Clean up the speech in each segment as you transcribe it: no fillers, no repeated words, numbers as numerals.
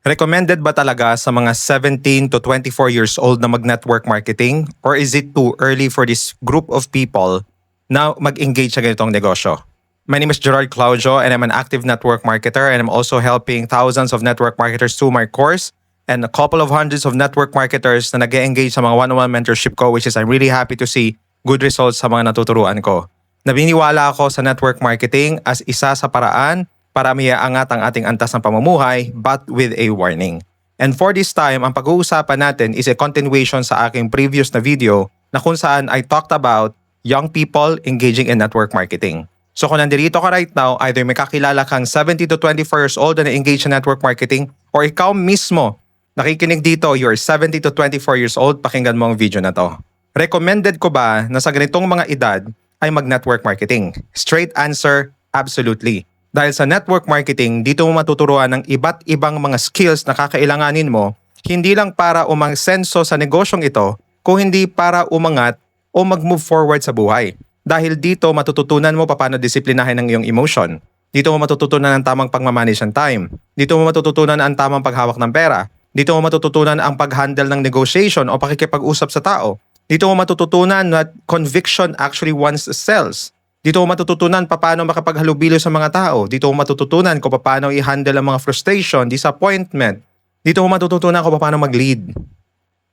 Recommended ba talaga sa mga 17 to 24 years old na mag-network marketing? Or is it too early for this group of people na mag-engage sa ganitong negosyo? My name is Gerard Claudio and I'm an active network marketer and I'm also helping thousands of network marketers through my course and a couple of hundreds of network marketers na nag-engage sa mga one-on-one mentorship ko, which is I'm really happy to see good results sa mga natuturuan ko. Nabiniwala ako sa network marketing as isa sa paraan para maiangat ang ating antas ng pamumuhay but with a warning. And for this time, ang pag-uusapan natin is a continuation sa aking previous na video na kung saan I talked about young people engaging in network marketing. So kung nandito ka right now, either may kakilala kang 70 to 24 years old na engage in network marketing or ikaw mismo nakikinig dito, you're 70 to 24 years old, pakinggan mo ang video na to. Recommended ko ba na sa ganitong mga edad ay mag-network marketing? Straight answer, absolutely. Dahil sa network marketing, dito mo matuturuan ng iba't ibang mga skills na kakailanganin mo, hindi lang para umangsenso sa negosyong ito, kung hindi para umangat o mag-move forward sa buhay. Dahil dito matututunan mo paano disiplinahin ang iyong emotion. Dito mo matututunan ang tamang pagmamanage ng time. Dito mo matututunan ang tamang paghawak ng pera. Dito mo matututunan ang pag-handle ng negotiation o pakikipag-usap sa tao. Dito mo matututunan na conviction actually once sells. Dito mo matututunan paano makapaghalubilo sa mga tao. Dito mo matututunan kung paano i-handle ang mga frustration, disappointment. Dito mo matututunan kung paano mag-lead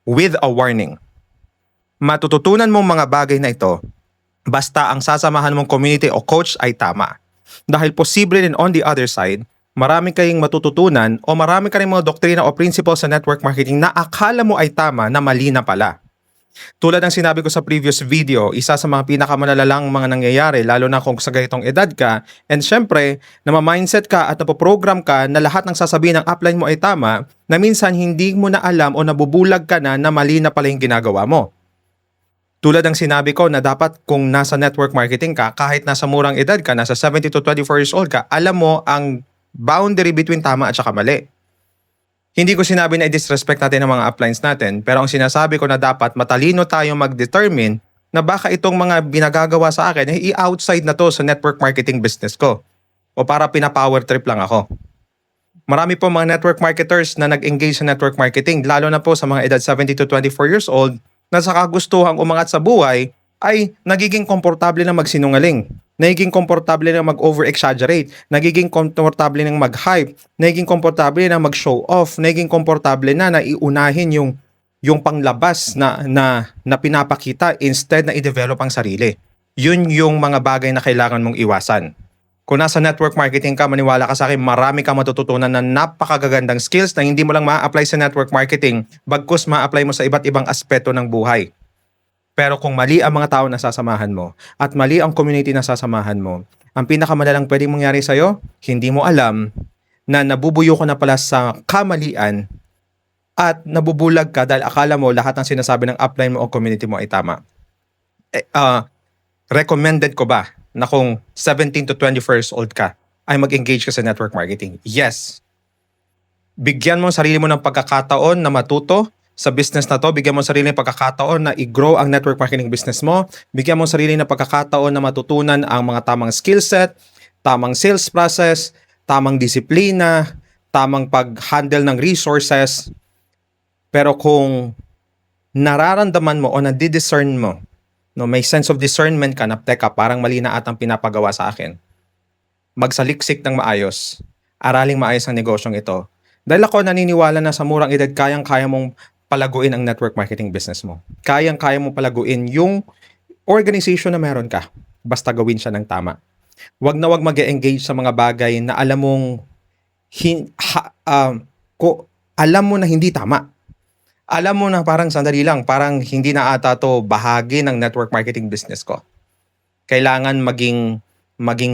with a warning. Matututunan mong mga bagay na ito basta ang sasamahan mong community o coach ay tama. Dahil posible rin on the other side, marami kayong matututunan o marami ka rin mga doktrina o principles sa network marketing na akala mo ay tama na mali na pala. Tulad ng sinabi ko sa previous video, isa sa mga pinakamalalalang mga nangyayari lalo na kung sa ganitong edad ka and syempre, na-mindset ka at napoprogram ka na lahat ng sasabihin ng upline mo ay tama na minsan hindi mo na alam o nabubulag ka na mali na pala yung ginagawa mo. Tulad ng sinabi ko na dapat kung nasa network marketing ka, kahit nasa murang edad ka, nasa 70 to 24 years old ka, alam mo ang boundary between tama at saka mali. Hindi ko sinabi na i-disrespect natin ang mga uplines natin, pero ang sinasabi ko na dapat matalino tayong mag-determine na baka itong mga binagagawa sa akin ay i-outside na to sa network marketing business ko. O para pina-power trip lang ako. Marami po mga network marketers na nag-engage sa network marketing, lalo na po sa mga edad 70 to 24 years old, na sa kagustuhang umangat sa buhay ay nagiging komportable na magsinungaling, nagiging komportable na mag-over-exaggerate, nagiging komportable na mag-hype, nagiging komportable na mag-show off, nagiging komportable na iunahin yung panglabas na pinapakita instead na i-develop ang sarili. Yun yung mga bagay na kailangan mong iwasan. Kung nasa network marketing ka, maniwala ka sa akin, marami kang matututunan na napakagagandang skills na hindi mo lang ma-apply sa network marketing, bagkus ma-apply mo sa iba't ibang aspeto ng buhay. Pero kung mali ang mga tao na sasamahan mo at mali ang community na sasamahan mo, ang pinakamadalang pwedeng mangyari sa'yo, hindi mo alam na nabubuyo ka na pala sa kamalian at nabubulag ka dahil akala mo lahat ng sinasabi ng upline mo o community mo ay tama. Recommended ko ba na kung 17 to 24 years old ka, ay mag-engage ka sa network marketing? Yes. Bigyan mo ang sarili mo ng pagkakataon na matuto sa business na to. Bigyan mo ang sarili ng pagkakataon na i-grow ang network marketing business mo. Bigyan mo ang sarili ng pagkakataon na matutunan ang mga tamang skill set, tamang sales process, tamang disiplina, tamang pag-handle ng resources. Pero kung nararamdaman mo o nadidiscern mo, no, may sense of discernment ka na, teka, parang mali na atang pinapagawa sa akin. Magsaliksik ng maayos. Araling maayos ang negosyong ito. Dahil ako naniniwala na sa murang edad, kayang-kaya mong palaguin ang network marketing business mo. Kayang-kaya mong palaguin yung organization na meron ka. Basta gawin siya ng tama. Wag na wag mag-engage sa mga bagay na alam mong alam mo na hindi tama. Alam mo na parang sandali lang, parang hindi na ata to bahagi ng network marketing business ko. Kailangan maging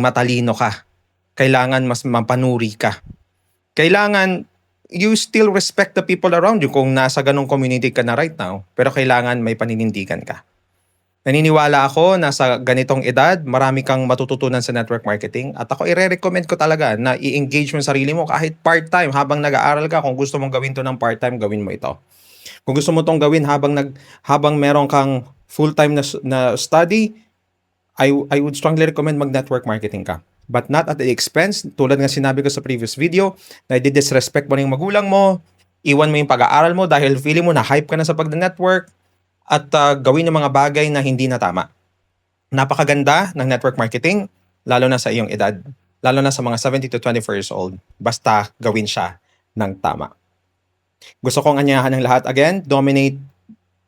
matalino ka. Kailangan mas mapanuri ka. Kailangan you still respect the people around you kung nasa ganong community ka na right now, pero kailangan may paninindigan ka. Naniniwala ako na sa ganitong edad, marami kang matututunan sa network marketing at ako i-recommend ko talaga na i-engage mo yung sarili mo kahit part-time habang nag-aaral ka. Kung gusto mong gawin to ng part-time, gawin mo ito. Kung gusto mo tong gawin habang meron kang full-time na study, I would strongly recommend mag-network marketing ka. but not at the expense, tulad nga sinabi ko sa previous video, na i-disrespect mo na yung magulang mo, iwan mo yung pag-aaral mo dahil feeling mo na hype ka na sa pag-network, at gawin yung mga bagay na hindi na tama. Napakaganda ng network marketing, lalo na sa iyong edad, lalo na sa mga 70 to 24 years old, basta gawin siya ng tama. Gusto kong anyahan ng lahat again, Dominate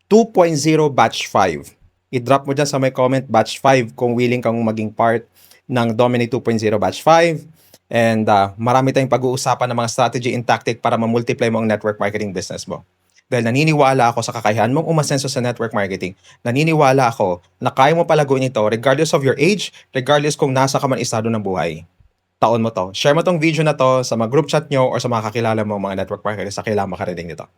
2.0 Batch 5. I-drop mo dyan sa may comment Batch 5 kung willing kang maging part ng Dominate 2.0 Batch 5. And marami tayong pag-uusapan ng mga strategy and tactic para ma-multiply mo ang network marketing business mo. Dahil naniniwala ako sa kakayahan mong umasenso sa network marketing. Naniniwala ako na kaya mo palaguin ito regardless of your age, regardless kung nasa ka man estado ng buhay. Taon mo to. Share mo tong video na to sa mga group chat nyo or sa mga kakilala mo mga network marketers sa kailangan makarinig nito.